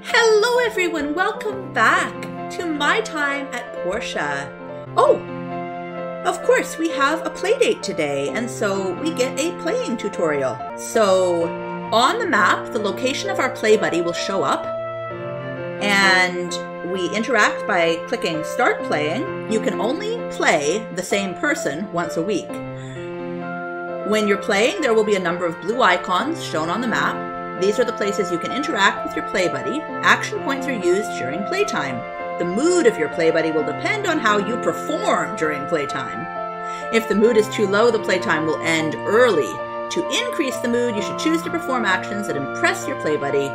Hello everyone, welcome back to my time at Portia. Oh, of course we have a play date today, and so we get a playing tutorial. So on the map, the location of our play buddy will show up, and we interact by clicking start playing. You can only play the same person once a week. When you're playing, there will be a number of blue icons shown on the map. These are the places you can interact with your play buddy. Action points are used during playtime. The mood of your play buddy will depend on how you perform during playtime. If the mood is too low, the playtime will end early. To increase the mood, you should choose to perform actions that impress your play buddy.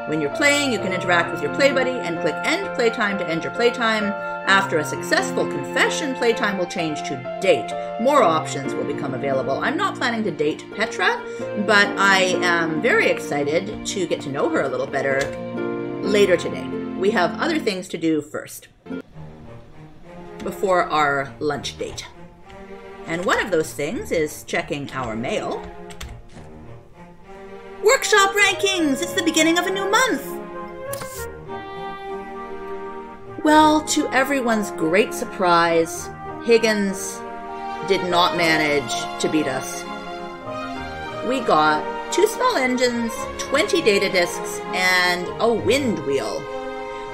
When you're playing, you can interact with your play buddy and click End Playtime to end your playtime. After a successful confession, playtime will change to date. More options will become available. I'm not planning to date Petra, but I am very excited to get to know her a little better later today. We have other things to do first, before our lunch date. And one of those things is checking our mail. Workshop rankings! It's the beginning of a new month! Well, to everyone's great surprise, Higgins did not manage to beat us. We got 2 small engines, 20 data disks, and a wind wheel.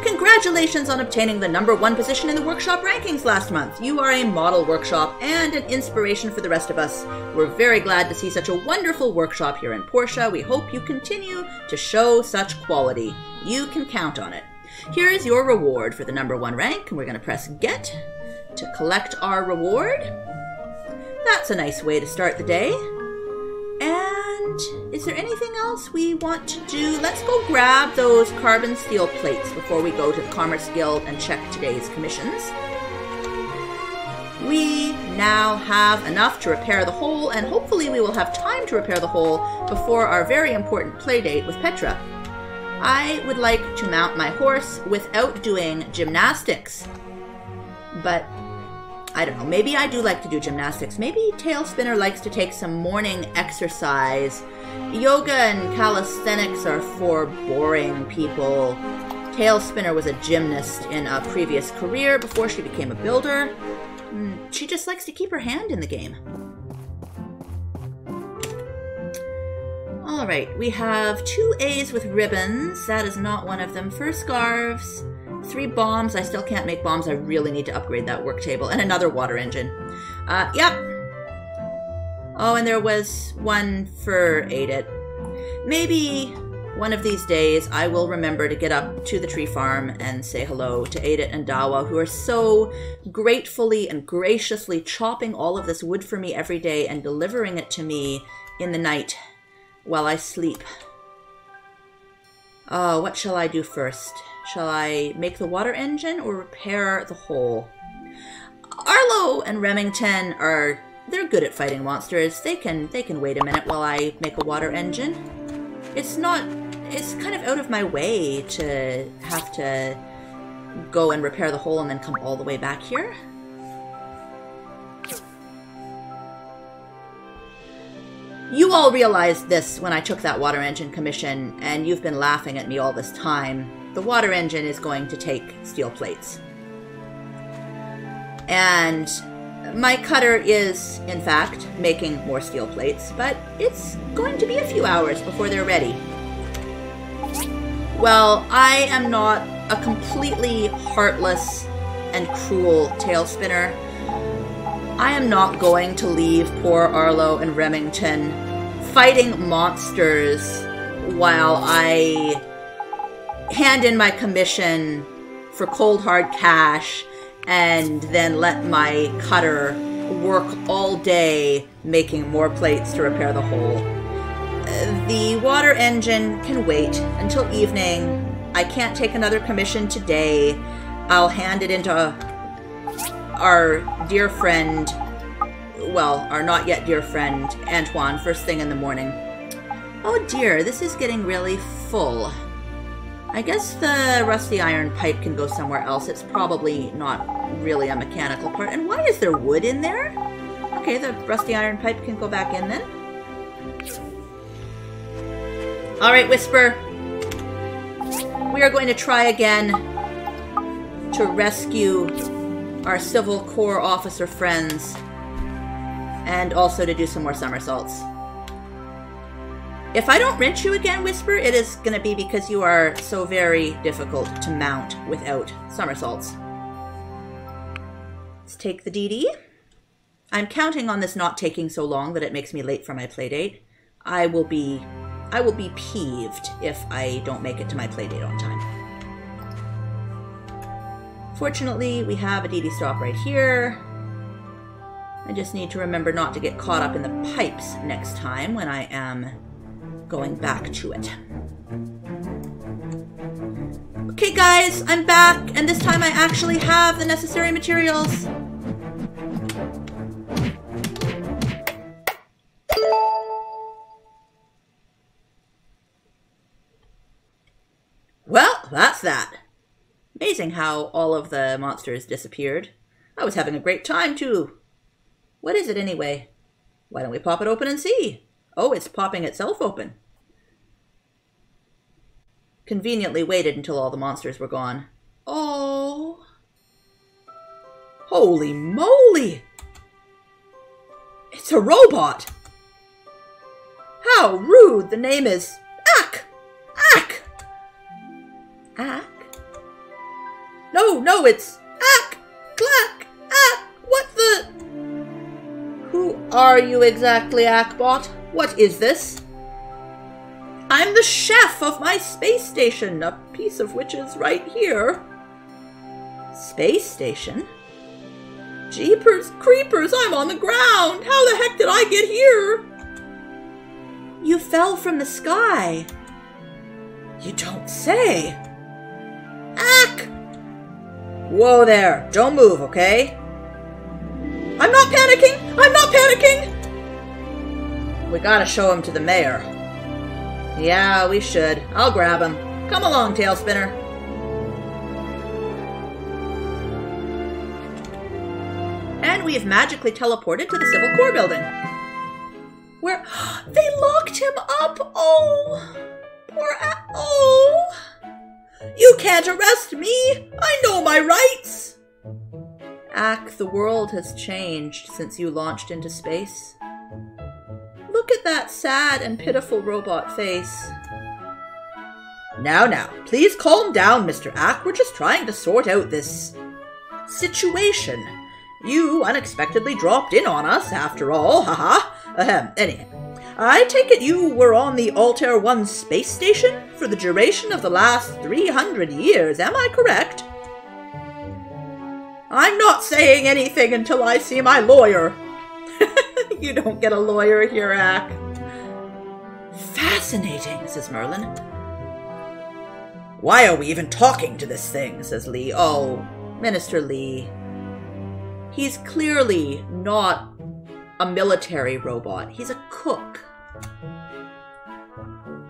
Congratulations on obtaining the #1 position in the workshop rankings last month. You are a model workshop and an inspiration for the rest of us. We're very glad to see such a wonderful workshop here in Portia. We hope you continue to show such quality. You can count on it. Here is your reward for the #1 rank, and we're going to press Get to collect our reward. That's a nice way to start the day. And is there anything else we want to do? Let's go grab those carbon steel plates before we go to the Commerce Guild and check today's commissions. We now have enough to repair the hole, and hopefully we will have time to repair the hole before our very important play date with Petra. I would like to mount my horse without doing gymnastics, but I don't know, maybe I do like to do gymnastics. Maybe Tail Spinner likes to take some morning exercise. Yoga and calisthenics are for boring people. Tail Spinner was a gymnast in a previous career before she became a builder. She just likes to keep her hand in the game. Alright, we have 2 A's with ribbons. That is not one of them. 4 scarves. 3 bombs. I still can't make bombs. I really need to upgrade that work table. And another water engine. Yep. Oh, and there was 1 for Adit. Maybe one of these days I will remember to get up to the tree farm and say hello to Adit and Dawa, who are so gratefully and graciously chopping all of this wood for me every day and delivering it to me in the night while I sleep. Oh, what shall I do first? Shall I make the water engine or repair the hole? Arlo and Remington they're good at fighting monsters. They can wait a minute while I make a water engine. It's kind of out of my way to have to go and repair the hole and then come all the way back here. You all realized this when I took that water engine commission, and you've been laughing at me all this time. The water engine is going to take steel plates. And my cutter is, in fact, making more steel plates, but it's going to be a few hours before they're ready. Well, I am not a completely heartless and cruel tail spinner. I am not going to leave poor Arlo and Remington fighting monsters while I hand in my commission for cold hard cash and then let my cutter work all day making more plates to repair the hole. The water engine can wait until evening. I can't take another commission today. I'll hand it into our dear friend, well, our not yet dear friend, Antoine, first thing in the morning. Oh dear, this is getting really full. I guess the rusty iron pipe can go somewhere else. It's probably not really a mechanical part. And why is there wood in there? Okay, the rusty iron pipe can go back in then. Alright, Whisper. we are going to try again to rescue our Civil Corps officer friends and also to do some more somersaults. If I don't wrench you again, Whisper, it is going to be because you are so very difficult to mount without somersaults. Let's take the DD. I'm counting on this not taking so long that it makes me late for my playdate. I will be peeved if I don't make it to my playdate on time. Fortunately, we have a DD stop right here. I just need to remember not to get caught up in the pipes next time when I am going back to it. Okay guys, I'm back, and this time I actually have the necessary materials. Well, that's that. Amazing how all of the monsters disappeared. I was having a great time too. What is it anyway? Why don't we pop it open and see? Oh, it's popping itself open. Conveniently waited until all the monsters were gone. Oh. Holy moly! It's a robot! How rude! The name is Ack! Ack! Ack? No, it's Ack! Clack! Ack! What the? Who are you exactly, Ackbot? What is this? I'm the chef of my space station, a piece of which is right here. Space station? Jeepers creepers, I'm on the ground! How the heck did I get here? You fell from the sky. You don't say. Ack! Whoa there, don't move, okay? I'm not panicking! I'm not panicking! We gotta show him to the mayor. Yeah, we should. I'll grab him. Come along, Tailspinner. And we have magically teleported to the Civil Corps building. Where they locked him up! Oh! Poor oh! You can't arrest me! I know my rights! Ack, the world has changed since you launched into space. Look at that sad and pitiful robot face. Now, please calm down, Mr. Ack. We're just trying to sort out this situation. You unexpectedly dropped in on us, after all, haha. Anyway, I take it you were on the Altair 1 space station for the duration of the last 300 years, am I correct? I'm not saying anything until I see my lawyer. You don't get a lawyer here, Ack. Fascinating, says Merlin. Why are we even talking to this thing, says Lee. Oh, Minister Lee. He's clearly not a military robot. He's a cook.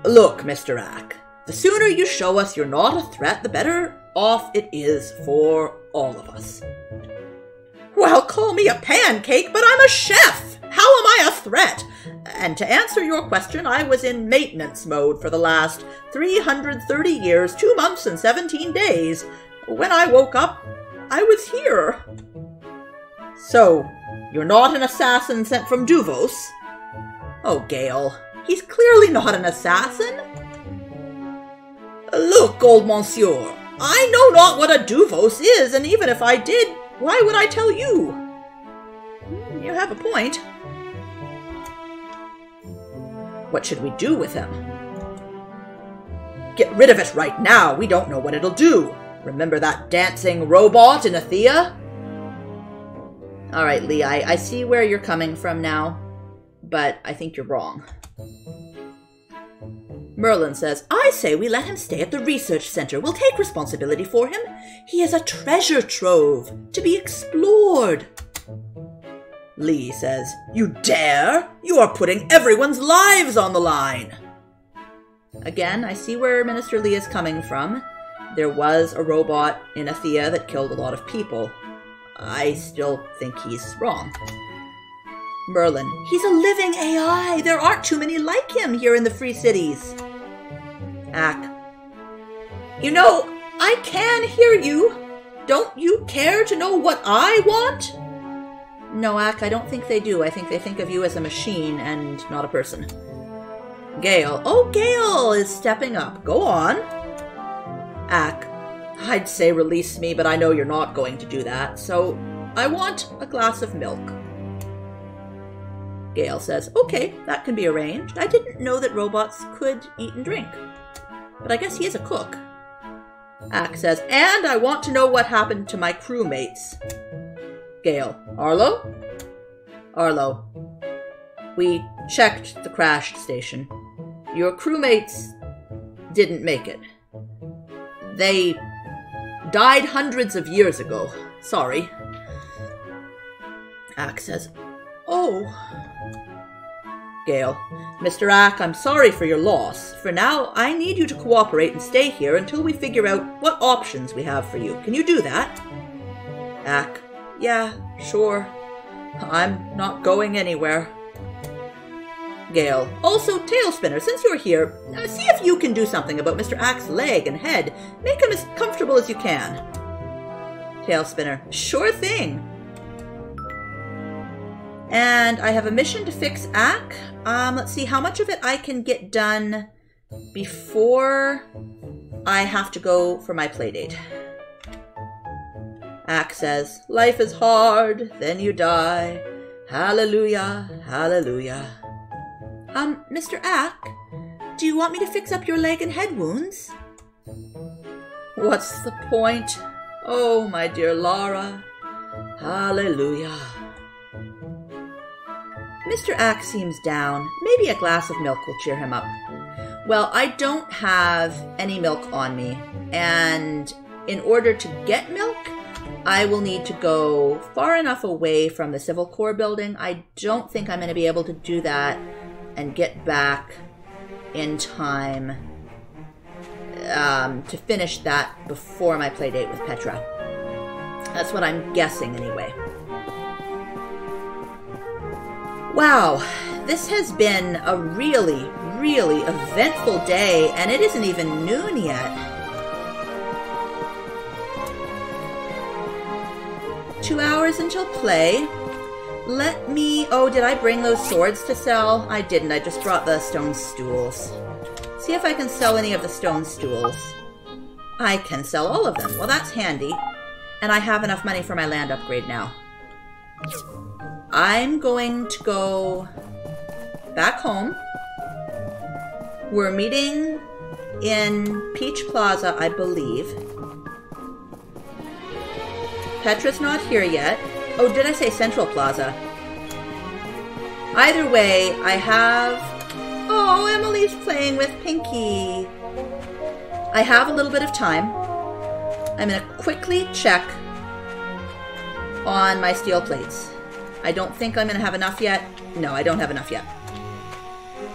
Look, Mr. Ack, the sooner you show us you're not a threat, the better off it is for all of us. Well, call me a pancake, but I'm a chef! How am I a threat? And to answer your question, I was in maintenance mode for the last 330 years, 2 months and 17 days. When I woke up, I was here. So, you're not an assassin sent from Duvos? Oh, Gale, he's clearly not an assassin. Look, old monsieur, I know not what a Duvos is, and even if I did, why would I tell you? You have a point. What should we do with him? Get rid of it right now. We don't know what it'll do. Remember that dancing robot in Pathea? All right, Lee, I see where you're coming from now, but I think you're wrong. Merlin says, I say we let him stay at the research center. We'll take responsibility for him. He is a treasure trove to be explored. Lee says, you dare? You are putting everyone's lives on the line. Again, I see where Minister Lee is coming from. There was a robot in Pathea that killed a lot of people. I still think he's wrong. Merlin, he's a living AI. There aren't too many like him here in the Free Cities. Ack, You know, I can hear you. Don't you care to know what I want? No, Ak, I don't think they do. I think they think of you as a machine and not a person. Gale. Oh, Gale is stepping up. Go on. Ak. I'd say release me, but I know you're not going to do that, so I want a glass of milk. Gale says, okay, that can be arranged. I didn't know that robots could eat and drink. But I guess he is a cook. Ak says, and I want to know what happened to my crewmates. Gale. Arlo? Arlo. We checked the crashed station. Your crewmates didn't make it. They died hundreds of years ago. Sorry. Ak says, oh. Gale. Mr. Ak, I'm sorry for your loss. For now, I need you to cooperate and stay here until we figure out what options we have for you. Can you do that? Ak. Yeah, sure. I'm not going anywhere. Gale. Also, Tailspinner, since you're here, see if you can do something about Mr. Ak's leg and head. Make him as comfortable as you can. Tailspinner. Sure thing. And I have a mission to fix Ak. Let's see how much of it I can get done before I have to go for my playdate. Ak says, life is hard, then you die. Hallelujah, hallelujah. Mr. Ak, do you want me to fix up your leg and head wounds? What's the point? Oh, my dear Lara. Hallelujah. Mr. Ak seems down. Maybe a glass of milk will cheer him up. Well, I don't have any milk on me, and in order to get milk, I will need to go far enough away from the Civil Corps building. I don't think I'm going to be able to do that and get back in time to finish that before my play date with Petra. That's what I'm guessing anyway. Wow, this has been a really, really eventful day, and it isn't even noon yet. 2 hours until play. Let me... Oh, did I bring those swords to sell? I didn't. I just brought the stone stools. See if I can sell any of the stone stools. I can sell all of them. Well, that's handy. And I have enough money for my land upgrade now. I'm going to go back home. We're meeting in Peach Plaza, I believe. Petra's not here yet. Oh, did I say Central Plaza? Either way, I have... Oh, Emily's playing with Pinky. I have a little bit of time. I'm going to quickly check on my steel plates. I don't think I'm going to have enough yet. No, I don't have enough yet.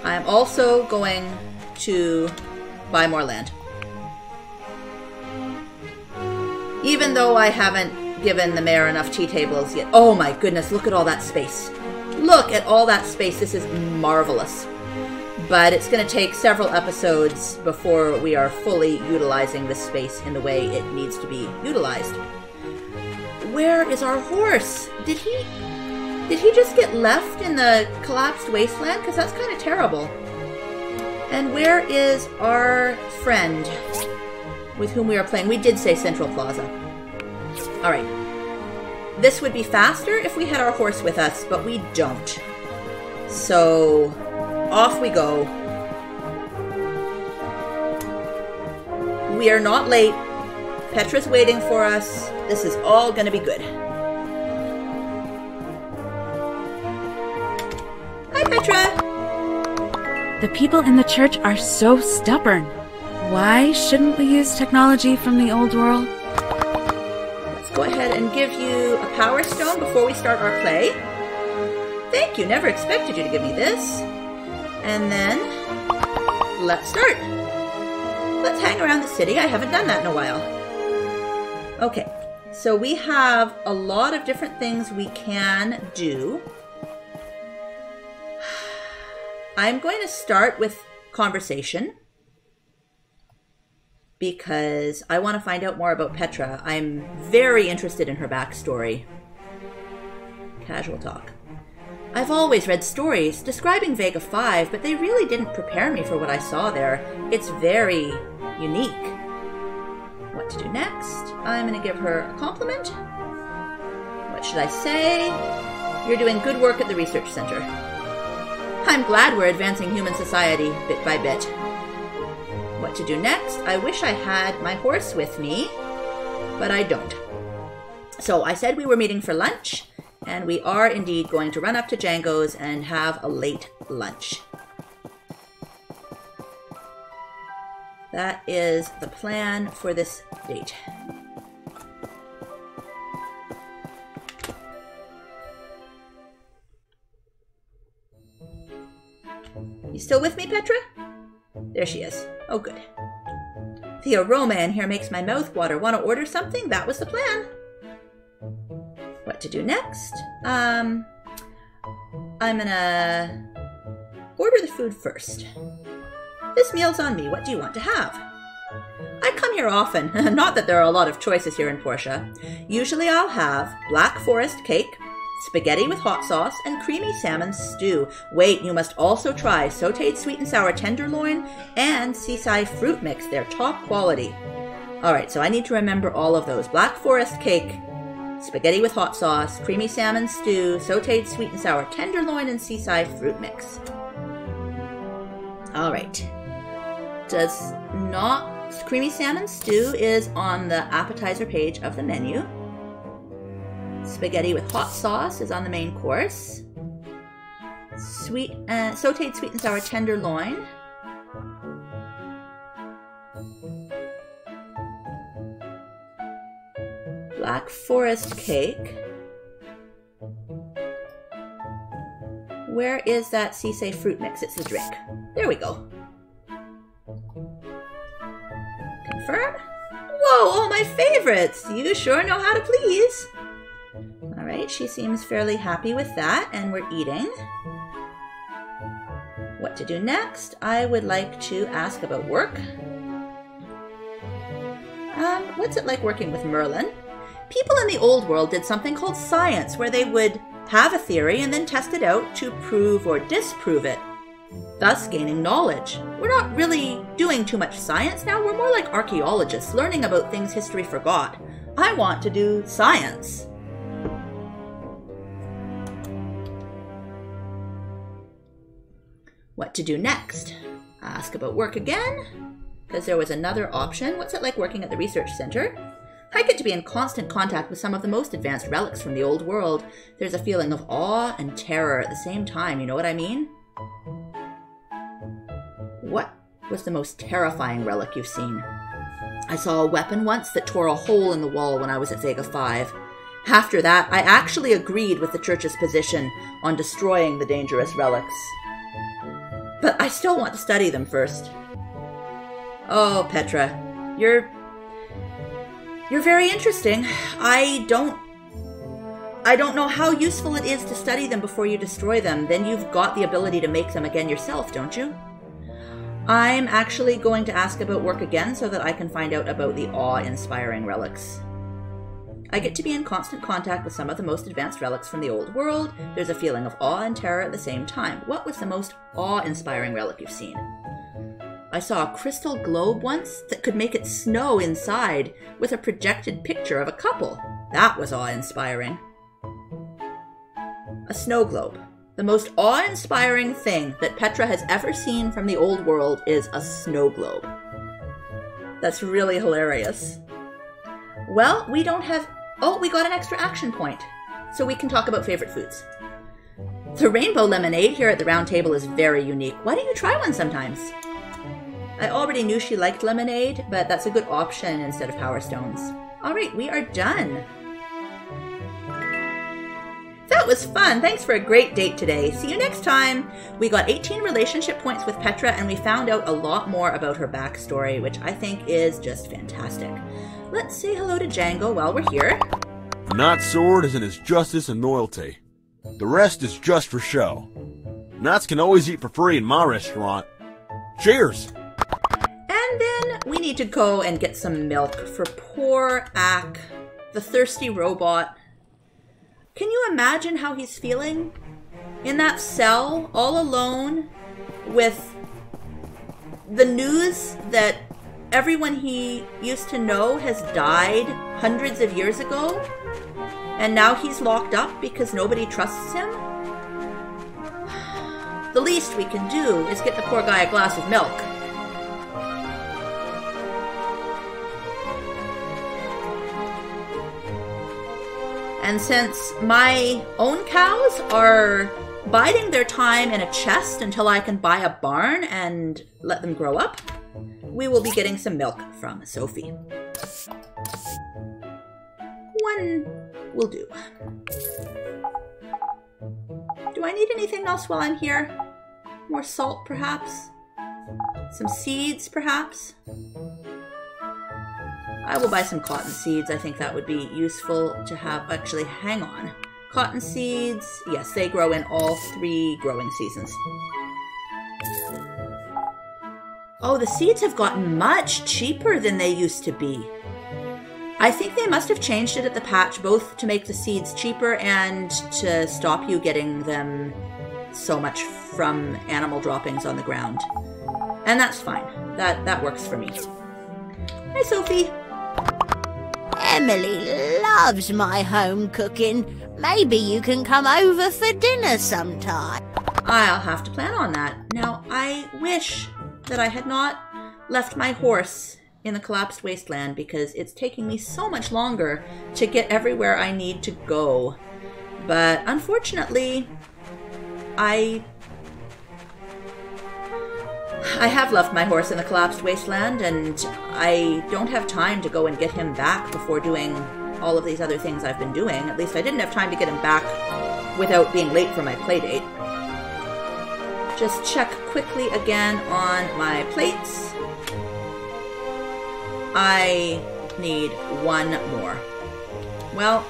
I'm also going to buy more land. Even though I haven't given the mayor enough tea tables yet. Oh my goodness, look at all that space. Look at all that space. This is marvelous. But it's going to take several episodes before we are fully utilizing this space in the way it needs to be utilized. Where is our horse? Did he just get left in the collapsed wasteland? Because that's kind of terrible. And where is our friend with whom we are playing? We did say Central Plaza. Alright. This would be faster if we had our horse with us, but we don't. So, off we go. We are not late. Petra's waiting for us. This is all going to be good. Hi, Petra! The people in the church are so stubborn. Why shouldn't we use technology from the old world? Go ahead and give you a power stone before we start our play. Thank you. Never expected you to give me this. And then let's start. Let's hang around the city. I haven't done that in a while. Okay. So we have a lot of different things we can do. I'm going to start with conversation. because I want to find out more about Petra. I'm very interested in her backstory. Casual talk. I've always read stories describing Vega 5, but they really didn't prepare me for what I saw there. It's very unique. What to do next? I'm going to give her a compliment. What should I say? You're doing good work at the research center. I'm glad we're advancing human society bit by bit. What to do next? I wish I had my horse with me, but I don't. So I said we were meeting for lunch, and we are indeed going to run up to Django's and have a late lunch. That is the plan for this date. You still with me, Petra? There she is. Oh, good. The aroma in here makes my mouth water. Want to order something? That was the plan. What to do next? I'm gonna order the food first. This meal's on me. What do you want to have? I come here often. Not that there are a lot of choices here in Portia. Usually I'll have black forest cake, spaghetti with hot sauce, and creamy salmon stew. Wait, you must also try sautéed sweet and sour tenderloin and seaside fruit mix. They're top quality. Alright, so I need to remember all of those. Black forest cake, spaghetti with hot sauce, creamy salmon stew, sautéed sweet and sour tenderloin, and seaside fruit mix. Alright. Creamy salmon stew is on the appetizer page of the menu. Spaghetti with hot sauce is on the main course. Sautéed sweet and sour tenderloin. Black forest cake. Where is that seaside fruit mix? It's the drink. There we go. Confirm. Whoa, all my favorites! You sure know how to please. Alright, she seems fairly happy with that, and we're eating. What to do next? I would like to ask about work. What's it like working with Merlin? People in the old world did something called science, where they would have a theory and then test it out to prove or disprove it, thus gaining knowledge. We're not really doing too much science now. We're more like archaeologists, learning about things history forgot. I want to do science. What to do next? Ask about work again, because there was another option. What's it like working at the research center? I get to be in constant contact with some of the most advanced relics from the old world. There's a feeling of awe and terror at the same time, you know what I mean? What was the most terrifying relic you've seen? I saw a weapon once that tore a hole in the wall when I was at Vega 5. After that, I actually agreed with the church's position on destroying the dangerous relics. But I still want to study them first. Oh, Petra, you're very interesting. I don't know how useful it is to study them before you destroy them. Then you've got the ability to make them again yourself, don't you? I'm actually going to ask about work again so that I can find out about the awe-inspiring relics. I get to be in constant contact with some of the most advanced relics from the old world. There's a feeling of awe and terror at the same time. What was the most awe-inspiring relic you've seen? I saw a crystal globe once that could make it snow inside with a projected picture of a couple. That was awe-inspiring. A snow globe. The most awe-inspiring thing that Petra has ever seen from the old world is a snow globe. That's really hilarious. Well, we don't have... Oh, we got an extra action point. So we can talk about favorite foods. The rainbow lemonade here at the round table is very unique. Why don't you try one sometimes? I already knew she liked lemonade, but that's a good option instead of Power Stones. Alright, we are done. That was fun. Thanks for a great date today. See you next time. We got 18 relationship points with Petra, and we found out a lot more about her backstory, which I think is just fantastic. Let's say hello to Django while we're here. Knight's sword is in his justice and loyalty. The rest is just for show. Knights can always eat for free in my restaurant. Cheers! And then we need to go and get some milk for poor Ak, the thirsty robot. Can you imagine how he's feeling? In that cell, all alone, with the news that everyone he used to know has died hundreds of years ago, and now he's locked up because nobody trusts him? The least we can do is get the poor guy a glass of milk. And since my own cows are biding their time in a chest until I can buy a barn and let them grow up, we will be getting some milk from Sophie. One will do. Do I need anything else while I'm here? More salt, perhaps? Some seeds, perhaps? I will buy some cotton seeds. I think that would be useful to have. Actually, hang on. Cotton seeds, yes, they grow in all 3 growing seasons. Oh, the seeds have gotten much cheaper than they used to be. I think they must have changed it at the patch, both to make the seeds cheaper and to stop you getting them so much from animal droppings on the ground. And that's fine. That works for me. Hi, Sophie. Emily loves my home cooking. Maybe you can come over for dinner sometime. I'll have to plan on that. Now, I wish that I had not left my horse in the collapsed wasteland because it's taking me so much longer to get everywhere I need to go. But unfortunately, I have left my horse in the collapsed wasteland, and I don't have time to go and get him back before doing all of these other things I've been doing. At least I didn't have time to get him back without being late for my playdate. Just check quickly again on my plates. I need 1 more. Well,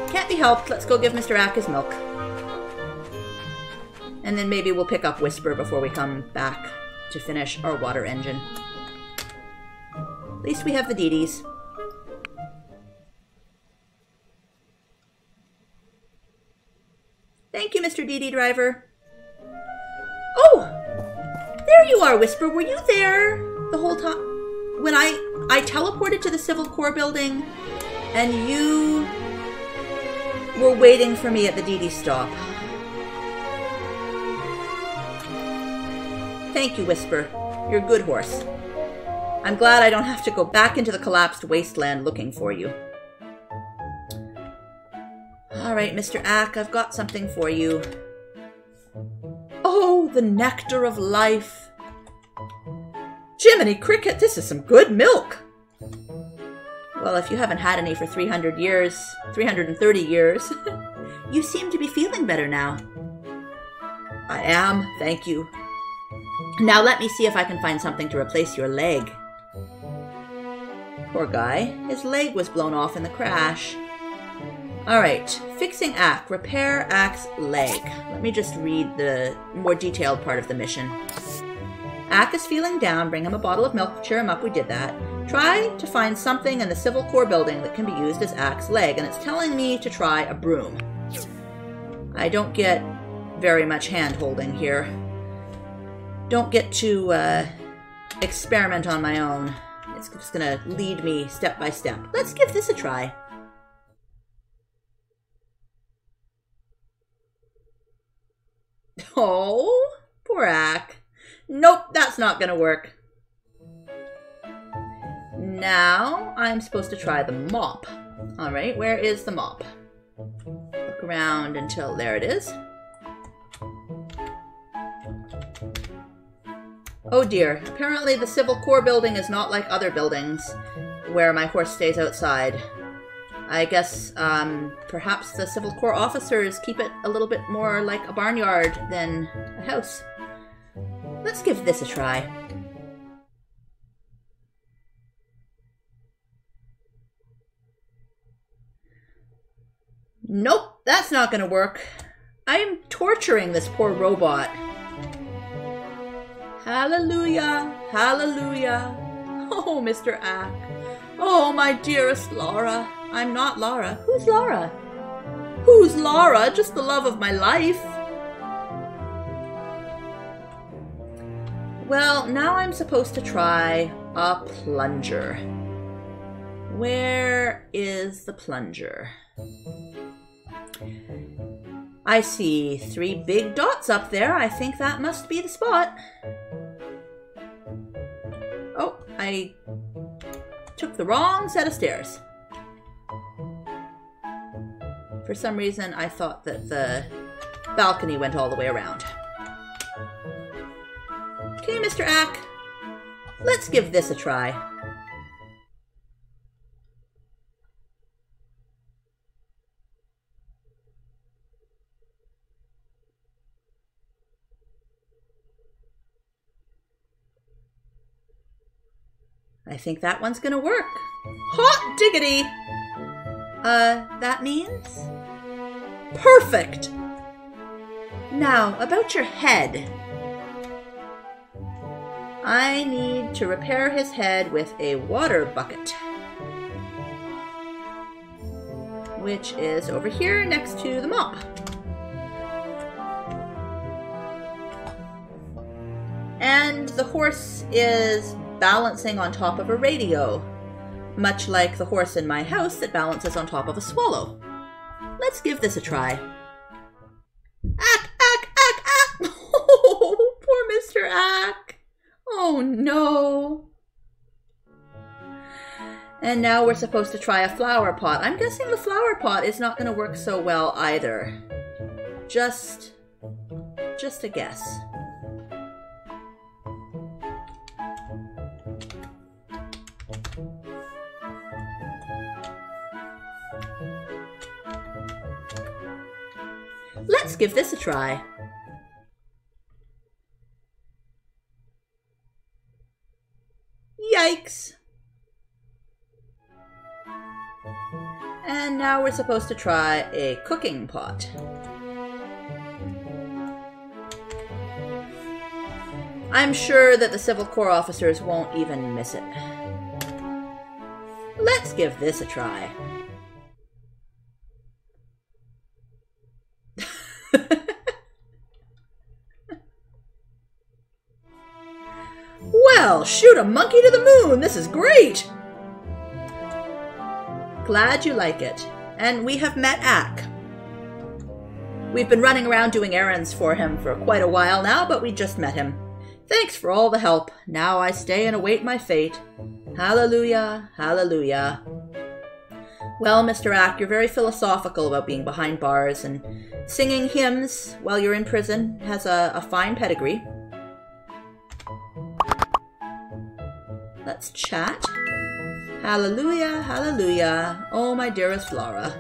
can't be helped. Let's go give Mr. Ak his milk. And then maybe we'll pick up Whisper before we come back to finish our water engine. At least we have the Dee-Dees. Thank you, Mr. Dee-Dee driver. Oh! There you are, Whisper. Were you there the whole time? When I teleported to the Civil Corps building and you were waiting for me at the Dee-Dee stop. Thank you, Whisper. You're a good horse. I'm glad I don't have to go back into the collapsed wasteland looking for you. Alright, Mr. Ak, I've got something for you. Oh, the nectar of life. Jiminy Cricket, this is some good milk. Well, if you haven't had any for 330 years, you seem to be feeling better now. I am, thank you. Now let me see if I can find something to replace your leg. Poor guy, his leg was blown off in the crash. Alright, fixing Ak. Repair Ak's leg. Let me just read the more detailed part of the mission. Ak is feeling down. Bring him a bottle of milk to cheer him up. We did that. Try to find something in the Civil Corps building that can be used as Ak's leg, and it's telling me to try a broom. I don't get very much hand-holding here. Don't get to experiment on my own. It's just gonna lead me step by step. Let's give this a try. Oh, poor Ak. Nope, that's not gonna work. Now, I'm supposed to try the mop. Alright, where is the mop? Look around until there it is. Oh dear, apparently the Civil Corps building is not like other buildings where my horse stays outside. I guess, perhaps the Civil Corps officers keep it a little bit more like a barnyard than a house. Let's give this a try. Nope, that's not gonna work. I am torturing this poor robot. Hallelujah, hallelujah, Oh, Mr. Ack. Oh, my dearest Laura. I'm not Laura. Who's Laura? Who's Laura? Just the love of my life. Well, now I'm supposed to try a plunger. Where is the plunger? I see 3 big dots up there. I think that must be the spot. Oh, I took the wrong set of stairs. For some reason, I thought that the balcony went all the way around. Okay, Mr. Ack, let's give this a try. I think that one's gonna work. Hot diggity! That means? Perfect! Now, about your head. I need to repair his head with a water bucket, which is over here next to the mop. And the horse is balancing on top of a radio, much like the horse in my house that balances on top of a swallow. Let's give this a try. Ack, ack, ack, ack! Oh, poor Mr. Ack. Oh no. And now we're supposed to try a flower pot. I'm guessing the flower pot is not going to work so well either. Just a guess. Let's give this a try. Yikes! And now we're supposed to try a cooking pot. I'm sure that the Civil Corps officers won't even miss it. Let's give this a try. Well, shoot a monkey to the moon! This is great! Glad you like it. And we have met Ack. We've been running around doing errands for him for quite a while now, but we just met him. Thanks for all the help. Now I stay and await my fate. Hallelujah, hallelujah. Well, Mr. Ack, you're very philosophical about being behind bars, and singing hymns while you're in prison has a fine pedigree. Let's chat. Hallelujah, hallelujah. Oh, my dearest Laura.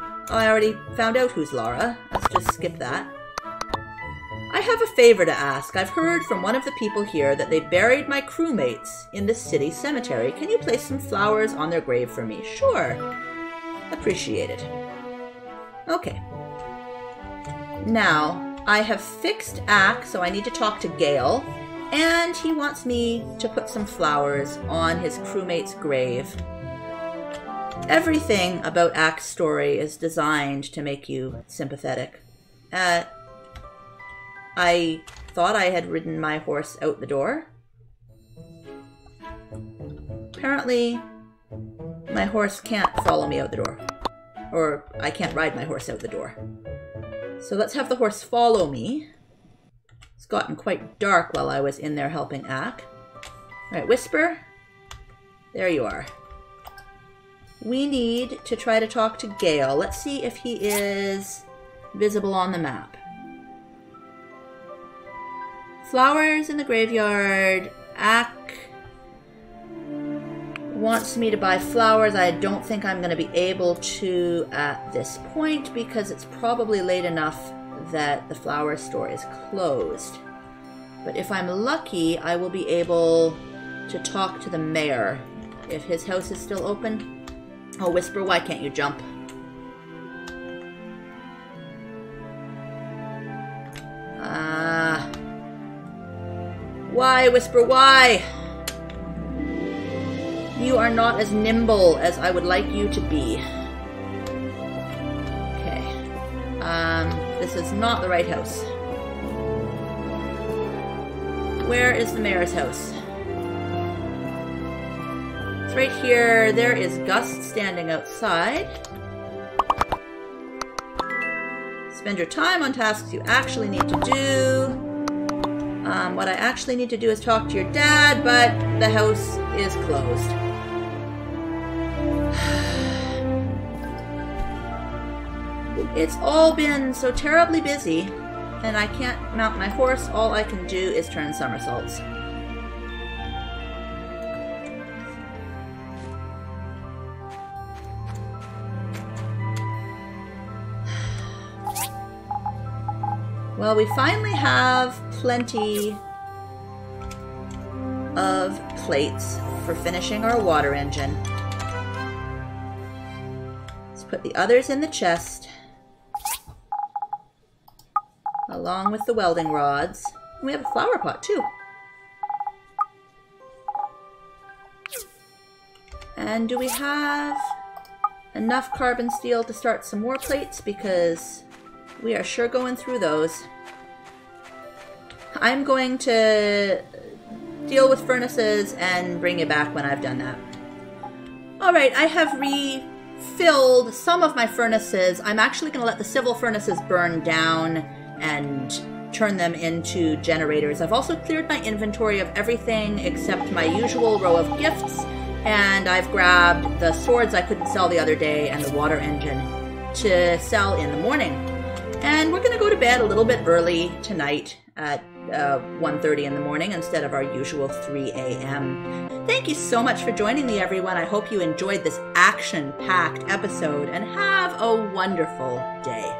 Oh, I already found out who's Laura. Let's just skip that. I have a favor to ask. I've heard from one of the people here that they buried my crewmates in the city cemetery. Can you place some flowers on their grave for me? Sure. Appreciate it. Okay. Now, I have fixed Ack, so I need to talk to Gale. And he wants me to put some flowers on his crewmate's grave. Everything about Ack's story is designed to make you sympathetic. I thought I had ridden my horse out the door. Apparently, my horse can't follow me out the door. Or I can't ride my horse out the door. So let's have the horse follow me. It's gotten quite dark while I was in there helping Ack. Alright, Whisper. There you are. We need to try to talk to Gale. Let's see if he is visible on the map. Flowers in the graveyard. Ack wants me to buy flowers. I don't think I'm going to be able to at this point because it's probably late enough that the flower store is closed. But if I'm lucky, I will be able to talk to the mayor if his house is still open. Oh, Whisper, why can't you jump? Why, Whisper, why? You are not as nimble as I would like you to be. Okay. This is not the right house. Where is the mayor's house? It's right here. There is Gus standing outside. Spend your time on tasks you actually need to do. What I actually need to do is talk to your dad, but the house is closed. It's all been so terribly busy, and I can't mount my horse. All I can do is turn somersaults. Well, we finally have plenty of plates for finishing our water engine. Let's put the others in the chest, along with the welding rods. We have a flower pot too. And do we have enough carbon steel to start some more plates? Because we are sure going through those. I'm going to deal with furnaces and bring you back when I've done that. Alright, I have refilled some of my furnaces. I'm actually going to let the civil furnaces burn down and turn them into generators. I've also cleared my inventory of everything except my usual row of gifts, and I've grabbed the swords I couldn't sell the other day and the water engine to sell in the morning. And we're going to go to bed a little bit early tonight at 1:30 in the morning instead of our usual 3 a.m. Thank you so much for joining me, everyone. I hope you enjoyed this action-packed episode, and have a wonderful day.